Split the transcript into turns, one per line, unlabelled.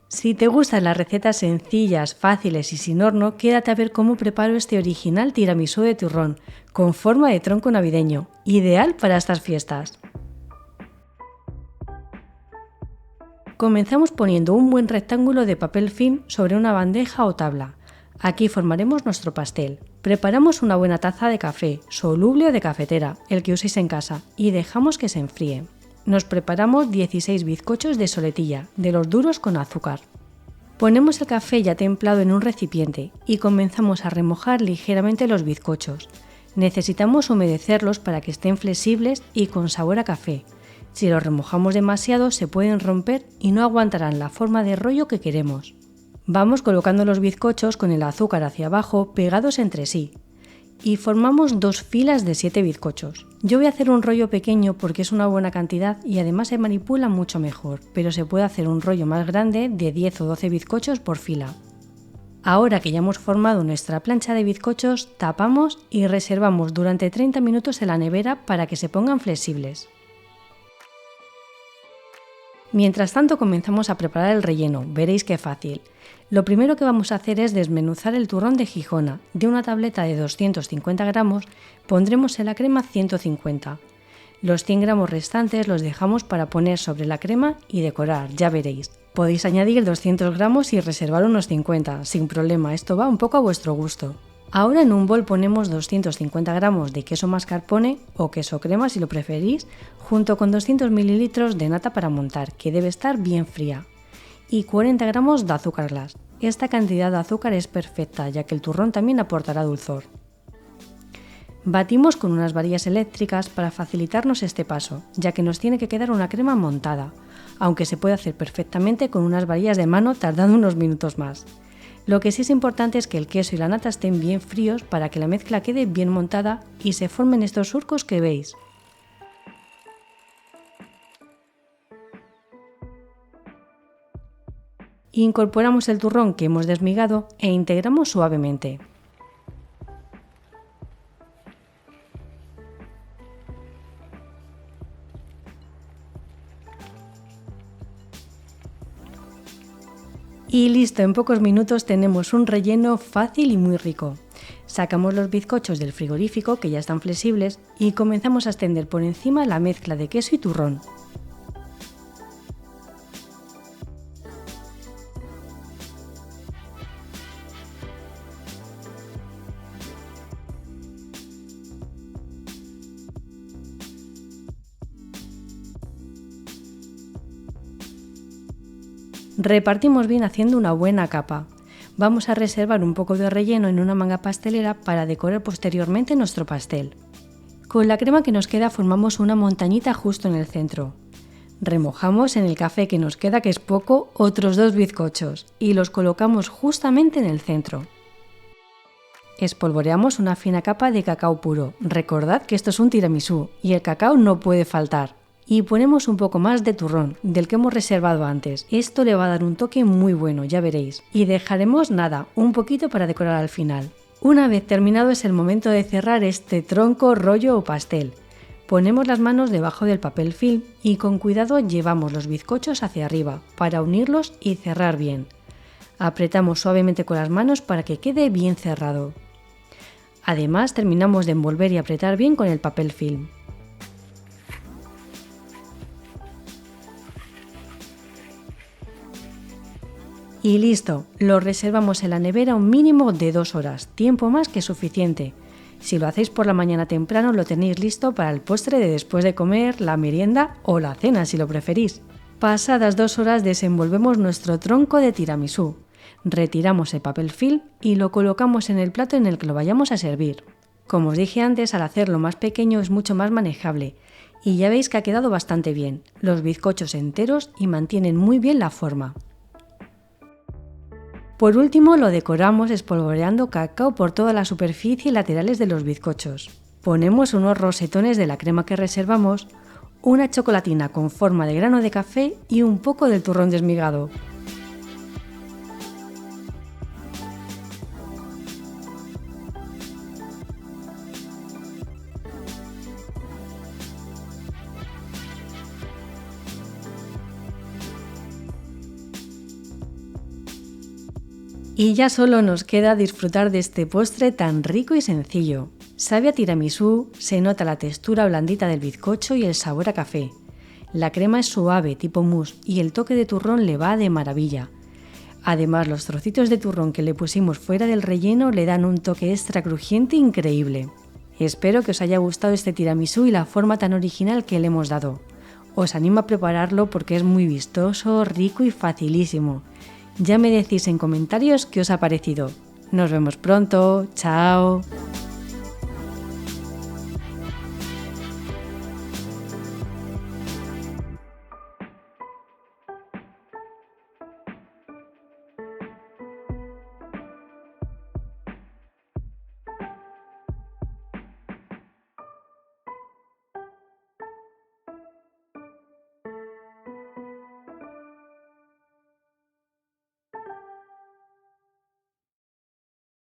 Si te gustan las recetas sencillas, fáciles y sin horno, quédate a ver cómo preparo este original tiramisú de turrón, con forma de tronco navideño, ideal para estas fiestas. Comenzamos poniendo un buen rectángulo de papel film sobre una bandeja o tabla. Aquí formaremos nuestro pastel. Preparamos una buena taza de café, soluble o de cafetera, el que uséis en casa, y dejamos que se enfríe. Nos preparamos 16 bizcochos de soletilla, de los duros con azúcar. Ponemos el café ya templado en un recipiente y comenzamos a remojar ligeramente los bizcochos. Necesitamos humedecerlos para que estén flexibles y con sabor a café. Si los remojamos demasiado se pueden romper y no aguantarán la forma de rollo que queremos. Vamos colocando los bizcochos con el azúcar hacia abajo pegados entre sí y formamos 2 filas de 7 bizcochos. Yo voy a hacer un rollo pequeño porque es una buena cantidad y además se manipula mucho mejor, pero se puede hacer un rollo más grande de 10 o 12 bizcochos por fila. Ahora que ya hemos formado nuestra plancha de bizcochos, tapamos y reservamos durante 30 minutos en la nevera para que se pongan flexibles. Mientras tanto comenzamos a preparar el relleno, veréis qué fácil. Lo primero que vamos a hacer es desmenuzar el turrón de Gijona. De una tableta de 250 gramos pondremos en la crema 150. Los 100 gramos restantes los dejamos para poner sobre la crema y decorar, ya veréis. Podéis añadir 200 gramos y reservar unos 50, sin problema, esto va un poco a vuestro gusto. Ahora en un bol ponemos 250 gramos de queso mascarpone o queso crema si lo preferís, junto con 200 ml de nata para montar, que debe estar bien fría, y 40 gramos de azúcar glass. Esta cantidad de azúcar es perfecta, ya que el turrón también aportará dulzor. Batimos con unas varillas eléctricas para facilitarnos este paso, ya que nos tiene que quedar una crema montada, aunque se puede hacer perfectamente con unas varillas de mano tardando unos minutos más. Lo que sí es importante es que el queso y la nata estén bien fríos para que la mezcla quede bien montada y se formen estos surcos que veis. Incorporamos el turrón que hemos desmigado e integramos suavemente. Y listo, en pocos minutos tenemos un relleno fácil y muy rico. Sacamos los bizcochos del frigorífico que ya están flexibles y comenzamos a extender por encima la mezcla de queso y turrón. Repartimos bien haciendo una buena capa. Vamos a reservar un poco de relleno en una manga pastelera para decorar posteriormente nuestro pastel. Con la crema que nos queda formamos una montañita justo en el centro. Remojamos en el café que nos queda, que es poco, otros 2 bizcochos y los colocamos justamente en el centro. Espolvoreamos una fina capa de cacao puro. Recordad que esto es un tiramisú y el cacao no puede faltar. Y ponemos un poco más de turrón, del que hemos reservado antes. Esto le va a dar un toque muy bueno, ya veréis. Y dejaremos nada, un poquito para decorar al final. Una vez terminado es el momento de cerrar este tronco, rollo o pastel. Ponemos las manos debajo del papel film y con cuidado llevamos los bizcochos hacia arriba para unirlos y cerrar bien. Apretamos suavemente con las manos para que quede bien cerrado. Además terminamos de envolver y apretar bien con el papel film. Y listo, lo reservamos en la nevera un mínimo de 2 horas, tiempo más que suficiente. Si lo hacéis por la mañana temprano lo tenéis listo para el postre de después de comer, la merienda o la cena si lo preferís. Pasadas 2 horas desenvolvemos nuestro tronco de tiramisú. Retiramos el papel film y lo colocamos en el plato en el que lo vayamos a servir. Como os dije antes, al hacerlo más pequeño es mucho más manejable y ya veis que ha quedado bastante bien. Los bizcochos enteros y mantienen muy bien la forma. Por último lo decoramos espolvoreando cacao por toda la superficie y laterales de los bizcochos. Ponemos unos rosetones de la crema que reservamos, una chocolatina con forma de grano de café y un poco del turrón desmigado. Y ya solo nos queda disfrutar de este postre tan rico y sencillo. Sabe a tiramisú, se nota la textura blandita del bizcocho y el sabor a café. La crema es suave, tipo mousse, y el toque de turrón le va de maravilla. Además, los trocitos de turrón que le pusimos fuera del relleno le dan un toque extra crujiente increíble. Espero que os haya gustado este tiramisú y la forma tan original que le hemos dado. Os animo a prepararlo porque es muy vistoso, rico y facilísimo. Ya me decís en comentarios qué os ha parecido. Nos vemos pronto, chao.